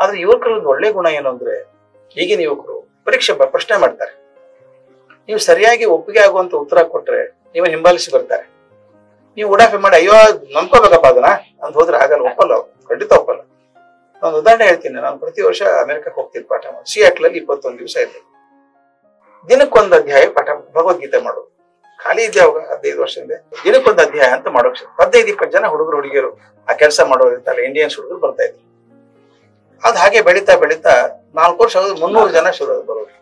ಆದ್ರೆ ಯುವಕರೊಂದು ಒಳ್ಳೆ ಗುಣ ಏನು ಅಂದ್ರೆ, ಈಗಿನ ಯುವಕರು ಪ್ರಶ್ನೆ ಮಾಡ್ತಾರೆ. ನೀವು ಸರಿಯಾಗಿ ಒಪ್ಪಿಗೆ ಆಗುವಂತ ಉತ್ತರ ಕೊಟ್ರೆ ನೀವು ಹಿಂಬಾಲಿಸಿ ಬರ್ತಾರೆ. ನೀವು ಉಡಾಫೆ ಮಾಡಿ ಅಯ್ಯೋ ನಂಬ್ಕೋಬೇಕಪ್ಪ ಅದನ್ನ ಅಂತ ಹೋದ್ರೆ ಆಗಲ್ಲ, ಒಪ್ಪಲ್ಲ, ಖಂಡಿತ ಒಪ್ಪಲ್ಲ. ನಾನು ಉದಾಹರಣೆ ಹೇಳ್ತೀನಿ. ನಾನು ಪ್ರತಿ ವರ್ಷ ಅಮೆರಿಕಕ್ಕೆ ಹೋಗ್ತೀನಿ ಪಾಠ ಮಾಡಿ. ಸಿಯಾಟ್ಲಲ್ಲಿ 21 ದಿವಸ ಇದ್ದೆ. ದಿನಕ್ಕೊಂದು ಅಧ್ಯಾಯ ಪಾಠ ಭಗವದ್ಗೀತೆ ಮಾಡೋದು. ಖಾಲಿ ಇದ್ದೆ ಅವಾಗ 15 ವರ್ಷದಿಂದ. ದಿನಕ್ಕೊಂದು ಅಧ್ಯಾಯ ಅಂತ ಮಾಡೋಕೆ 15-20 ಜನ ಹುಡುಗರು ಹುಡುಗಿಯರು ಆ ಕೆಲಸ ಮಾಡೋರು ಇರ್ತಾರೆ, ಇಂಡಿಯನ್ಸ್ ಹುಡುಗರು ಬರ್ತಾ ಇದ್ರು. ಅದ್ ಹಾಗೆ ಬೆಳೀತಾ ಬೆಳೀತಾ 4 ವರ್ಷ 300 ಜನ ಶುರು ಬರೋರು.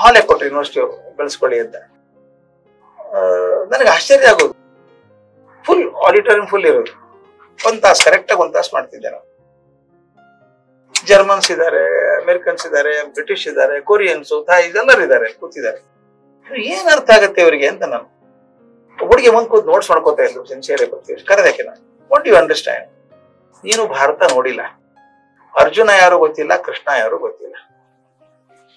ಹಾಲೆ ಕೊಟ್ರು ಯೂನಿವರ್ಸಿಟಿ ಅವರು ಬೆಳೆಸ್ಕೊಳ್ಳಿ ಅಂತ. ನನಗೆ ಆಶ್ಚರ್ಯ ಆಗೋದು. ಫುಲ್ ಆಡಿಟೋರಿಯಂ ಫುಲ್ ಇರೋದು. 1 ತಾಸು ಕರೆಕ್ಟಾಗಿ 1 ತಾಸು ಮಾಡ್ತಿದ್ದೆ ನಾನು. ಜರ್ಮನ್ಸ್ ಇದ್ದಾರೆ, ಅಮೆರಿಕನ್ಸ್ ಇದ್ದಾರೆ, ಬ್ರಿಟಿಷ್ ಇದ್ದಾರೆ, ಕೊರಿಯನ್ಸ್, ಥಾಯ್ಸ್ ಎಲ್ಲರೂ ಇದ್ದಾರೆ, ಕೂತಿದ್ದಾರೆ. ಏನ್ ಅರ್ಥ ಆಗತ್ತೆ ಇವರಿಗೆ ಅಂತ ನಾನು ಹುಡುಗಿ ಮುಂದ್ ಕೂತ್ ನೋಟ್ಸ್ ಮಾಡ್ಕೋತಾ ಇದ್ರು. ಸಿನ್ಸಿಯರ್ ಬರ್ತೀವಿ ಕರೆದಕ್ಕೆ ನಾನು, ವಾಟ್ ಯು ಅಂಡರ್ಸ್ಟ್ಯಾಂಡ್? ನೀನು ಭಾರತ ನೋಡಿಲ್ಲ, ಅರ್ಜುನ ಯಾರು ಗೊತ್ತಿಲ್ಲ, ಕೃಷ್ಣ ಯಾರು ಗೊತ್ತಿಲ್ಲ,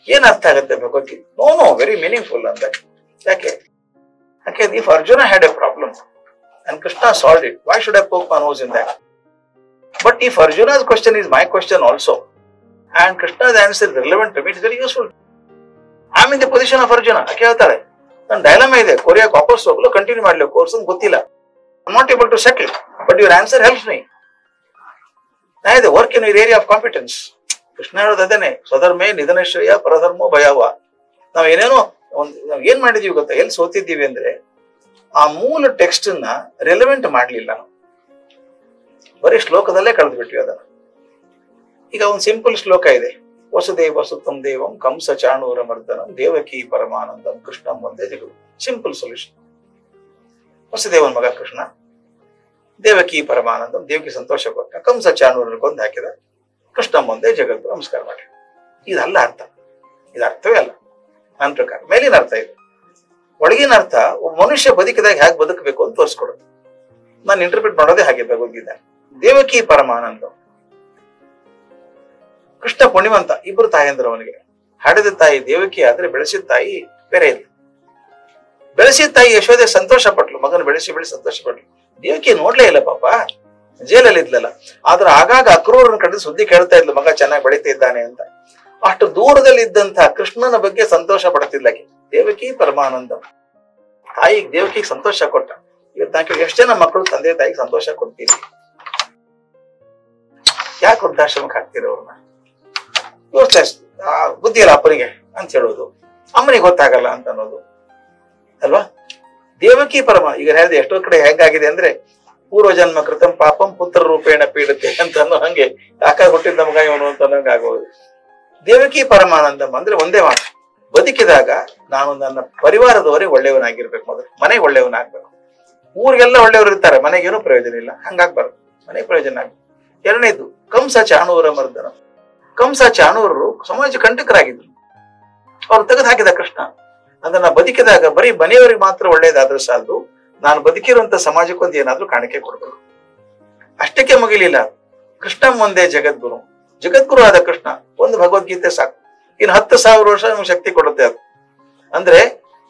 ಏನ್ ಅರ್ಥ ಆಗತ್ತೆ ಭಗವದ್ಗೀತೆ? ನೋ ವೆರಿ ಮೀನಿಂಗ್ಫುಲ್ ಅಂತ. ಯಾಕೆ? If Arjuna had A problem and Krishna solved it, why should I poke my nose in that? But if Arjuna's question is my question also and Krishna's answer is relevant to me, it is very useful. I am in the position of Arjuna. ಯಾಕೆ ಹೇಳ್ತಾಳೆ, ನನ್ನ dilemma ಇದೆ, ಕೊರಿಯಾಕ್ಕೆ ವಾಪಸ್ ಹೋಗಲು continue ಮಾಡ್ಲಿ course ಅಂತ ಗೊತ್ತಿಲ್ಲ, I not able to settle, but your answer helps me. ನಾ ಇದೆ work in your area of competence. Krishna ಹೇಳೋದು ಅದೇನೆ, ಸ್ವಧರ್ಮೇ ನಿಧನಶ್ರೇಯ ಪರಧರ್ಮೋ ಭಯವ. ನಾವ್ ಏನೇನೋ ನಾವ್ ಏನ್ ಮಾಡಿದೀವಿ ಗೊತ್ತಾ, ಎಲ್ಲಿ ಸೋತಿದ್ದೀವಿ ಅಂದ್ರೆ ಆ ಮೂಲ ಟೆಕ್ಸ್ಟ್ ನ ರೆಲೆವೆಂಟ್ ಮಾಡ್ಲಿಲ್ಲ ನಾವು, ಬರೀ ಶ್ಲೋಕದಲ್ಲೇ ಕಳೆದು ಬಿಟ್ವಿ ಅದನ್ನ. ಈಗ ಒಂದು ಸಿಂಪಲ್ ಶ್ಲೋಕ ಇದೆ, ವಸುದೇವ ಸುತಂ ದೇವಂ ಕಂಸ ಚಾಣೂರ ಮರ್ದನಂ ದೇವಕಿ ಪರಮಾನಂದಂ ಕೃಷ್ಣಂ ಒಂದೇ ಜಗದು. Simple solution. ವಸುದೇವನ್ ಮಗ ಕೃಷ್ಣ, ದೇವಕಿ ಪರಮಾನಂದಂ, ದೇವಕಿ ಸಂತೋಷ ಕೊಟ್ಟ, ಕಂಸ ಚಾಣೂರನ ಕೊಂದು ಹಾಕಿದ, ಕೃಷ್ಣಂ ಒಂದೇ ಜಗತ್ತು, ನಮಸ್ಕಾರ ಮಾಡಿ. ಇದಲ್ಲ ಅರ್ಥ, ಇದು ಅರ್ಥವೇ ಅಲ್ಲ ನನ್ನ ಪ್ರಕಾರ. ಮೇಲಿನ ಅರ್ಥ ಇದೆ, ಒಳಗಿನ ಅರ್ಥ ಒಬ್ಬ ಮನುಷ್ಯ ಬದುಕಿದಾಗ ಹೇಗೆ ಬದುಕಬೇಕು ಅಂತ ತೋರಿಸ್ಕೊಡುತ್ತೆ. ನಾನು ಇಂಟರ್ಪ್ರಿಟ್ ಮಾಡೋದೇ ಹಾಗೆ ಭಗವದ್ಗೀತೆ. ದೇವಕಿ ಪರಮಾನಂದ, ಕೃಷ್ಣ ಪುಣ್ಯವಂತ, ಇಬ್ಬರು ತಾಯಂದ್ರು ಅವನಿಗೆ. ಹಾಡಿದ ತಾಯಿ ದೇವಕಿ ಆದ್ರೆ ಬೆಳೆಸಿದ ತಾಯಿ ಬೇರೆ ಇಲ್ಲ. ಬೆಳೆಸಿದ ತಾಯಿ ಯಶೋದೆ ಸಂತೋಷ ಪಟ್ಲು, ಮಗನ ಬೆಳೆಸಿ ಸಂತೋಷ ಪಟ್ಲು. ದೇವಕಿ ನೋಡ್ಲೇ ಇಲ್ಲ ಪಾಪ, ಜೈಲಲ್ಲಿ ಇದ್ಲಲ್ಲ. ಆದ್ರೆ ಆಗಾಗ ಅಕ್ರೂರನ ಕಡೆ ಸುದ್ದಿ ಕೇಳ್ತಾ ಇದ್ಲು, ಮಗ ಚೆನ್ನಾಗಿ ಬೆಳೀತಾ ಇದ್ದಾನೆ ಅಂತ. ಅಷ್ಟು ದೂರದಲ್ಲಿ ಇದ್ದಂತಹ ಕೃಷ್ಣನ ಬಗ್ಗೆ ಸಂತೋಷ ಪಡ್ತಿದ್ಲಾಕೆ. ದೇವಕಿ ಪರಮಾನಂದ, ತಾಯಿಗೆ ದೇವಕಿಗೆ ಸಂತೋಷ ಕೊಟ್ಟ. ಇವತ್ತು ನಾಲ್ಕು ಎಷ್ಟು ಜನ ಮಕ್ಕಳು ತಂದೆ ತಾಯಿಗೆ ಸಂತೋಷ ಕೊಡ್ತೀವಿ, ಯಾಕೆ ವೃದ್ಧಾಶ್ರಮಕ್ಕೆ ಹಾಕ್ತೀರಿ ಅವ್ರನ್ನ? ಯೋಚನೆ ಬುದ್ಧಿ ಇಲ್ಲ ಅಪ್ಪನಿಗೆ ಅಂತ ಹೇಳೋದು, ಅಮ್ಮನಿಗೆ ಗೊತ್ತಾಗಲ್ಲ ಅಂತ ಅನ್ನೋದು ಅಲ್ವಾ? ದೇವಕಿ ಈಗ ಹೇಳಿದೆ ಎಷ್ಟೋ ಕಡೆ ಹೇಗಾಗಿದೆ ಅಂದ್ರೆ, ಪೂರ್ವ ಜನ್ಮ ಕೃತಂ ಪಾಪಂ ಪುತ್ರ ರೂಪೇಣ ಪೀಡತೆ ಅಂತ ಅನ್ನೋ ಹಂಗೆ ಯಾಕಾಗ ಹುಟ್ಟಿದ ಮಗ ಇವನು ಅಂತ ಅನ್ನೋಂಗೆ ಆಗೋದು. ದೇವಕಿ ಪರಮಾನಂದಂ ಅಂದ್ರೆ ಒಂದೇ ಮಾತು, ಬದುಕಿದಾಗ ನಾನು ನನ್ನ ಪರಿವಾರದವರೇ ಒಳ್ಳೆಯವನಾಗಿರ್ಬೇಕು. ಮೊದಲು ಮನೆಗೆ ಒಳ್ಳೆಯವನಾಗ್ಬೇಕು. ಊರಿಗೆಲ್ಲ ಒಳ್ಳೆಯವರು ಇರ್ತಾರೆ, ಮನೆಗೇನು ಪ್ರಯೋಜನ ಇಲ್ಲ, ಹಂಗಾಗ್ಬಾರ್ದು, ಮನೆಗೆ ಪ್ರಯೋಜನ ಆಗ್ಬೇಕು. ಎರಡನೇದು ಕಂಸ ಚಾಣೂರ ಮರ್ದನ. ಕಂಸ ಚಾಣೂರರು ಸಮಾಜ ಕಂಟಕರಾಗಿದ್ರು, ಅವ್ರು ತೆಗೆದು ಹಾಕಿದ ಕೃಷ್ಣ. ಅದನ್ನ ಬದುಕಿದಾಗ ಬರೀ ಮನೆಯವರಿಗೆ ಮಾತ್ರ ಒಳ್ಳೇದಾದ್ರೂ ಸಾಲದು, ನಾನು ಬದುಕಿರುವಂತ ಸಮಾಜಕ್ಕೊಂದು ಏನಾದ್ರೂ ಕಾಣಿಕೆ ಕೊಡ್ಬೇಕು. ಅಷ್ಟಕ್ಕೆ ಮುಗಿಲಿಲ್ಲ, ಕೃಷ್ಣ ಒಂದೇ ಜಗದ್ಗುರು. ಜಗದ್ಗುರು ಆದ ಕೃಷ್ಣ ಒಂದು ಭಗವದ್ಗೀತೆ ಸಾಕು, ಇನ್ನು 10,000 ವರ್ಷ ನಮ್ಗೆ ಶಕ್ತಿ ಕೊಡುತ್ತೆ ಅದು. ಅಂದ್ರೆ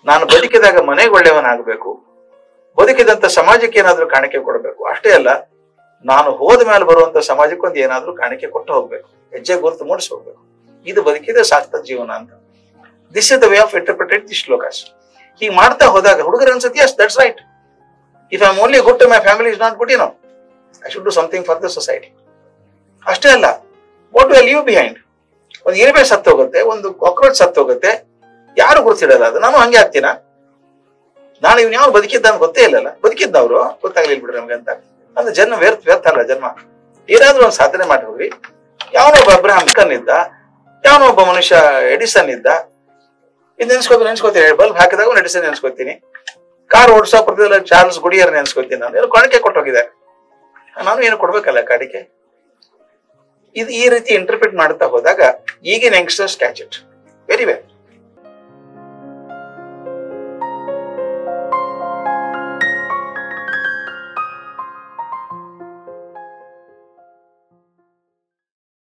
ನಾನು ಬದುಕಿದಾಗ ಮನೆಗೆ ಒಳ್ಳೆಯವನಾಗಬೇಕು, ಬದುಕಿದಂತ ಸಮಾಜಕ್ಕೆ ಏನಾದ್ರೂ ಕಾಣಿಕೆ ಕೊಡಬೇಕು. ಅಷ್ಟೇ ಅಲ್ಲ, ನಾನು ಹೋದ ಮೇಲೆ ಬರುವಂತ ಸಮಾಜಕ್ಕೊಂದು ಏನಾದ್ರೂ ಕಾಣಿಕೆ ಕೊಟ್ಟು ಹೋಗ್ಬೇಕು, ಹೆಜ್ಜೆ ಗುರುತು ಮೂಡಿಸಿ ಹೋಗ್ಬೇಕು. ಇದು ಬದುಕಿದ ಸಾರ್ಥಕ ಜೀವನ ಅಂತ. This is the way of interpret the shlokas. ಹೀಗೆ ಮಾಡ್ತಾ ಹೋದಾಗ ಹುಡುಗರು ಅನ್ಸುತ್ತೆ, yes that's right, if I am only good to my family is not good enough, I should do something for the society. ಅಷ್ಟೇ ಅಲ್ಲ, what do I leave behind? ಒಂದು ಇರುವೆ ಸತ್ತು ಹೋಗುತ್ತೆ, ಒಂದು ಕಾಕ್ರೋಚ್ ಸತ್ತು ಹೋಗುತ್ತೆ, ಯಾರು ಗುರುತಿಡಲ್ಲ. ಅದು ನಾನು ಹಂಗೆ ಆಗ್ತೀನ? ನಾಳೆ ಇವ್ನು ಯಾವ ಬದುಕಿದ್ದ ಅಂತ ಗೊತ್ತೇ ಇಲ್ಲಲ್ಲ, ಬದುಕಿದ್ದವ್ರು ಗೊತ್ತಾಗ್ಲಿಲ್ಲ ಬಿಡ್ರಿ ನಮ್ಗೆ ಅಂತ. ಅಂದ್ರೆ ಜನ್ಮ ವ್ಯರ್ಥ ಅಲ್ಲ ಜನ್ಮ. ಏನಾದ್ರೂ ಒಂದು ಸಾಧನೆ ಮಾಡಿ ಹೋಗ್ರಿ. ಯಾವನೊಬ್ಬ ಅಬ್ರಹಾಂ ಲಿಂಕನ್ ಇದ್ದ, ಯಾವನೊಬ್ಬ ಮನುಷ್ಯ ಎಡಿಸನ್ ಇದ್ದ, ಇದು ನೆನ್ಸ್ಕೋತೀನಿ. ಬಲ್ಬ್ ಹಾಕಿದಾಗ ಒಂದು ಎಡಿಸನ್ ನೆನ್ಸ್ಕೋತೀನಿ, ಕಾರ್ ಓಡಿಸೋ ಪ್ರತಿಯಲ್ಲ ಚಾರ್ಲ್ಸ್ ಗುಡಿಯರ್ ನೆನ್ಸ್ಕೋತೀನಿ. ನಾನು ಏನು ಕಾಣಿಕೆ ಕೊಟ್ಟೋಗಿದ್ದಾರೆ, ನಾನು ಏನು ಕೊಡ್ಬೇಕಲ್ಲ ಕಾಣಿಕೆ. ಇದು ಈ ರೀತಿ ಇಂಟರ್ಪ್ರಿಟ್ ಮಾಡ್ತಾ ಹೋದಾಗ ಈಗಿನ youngsters catch it very well.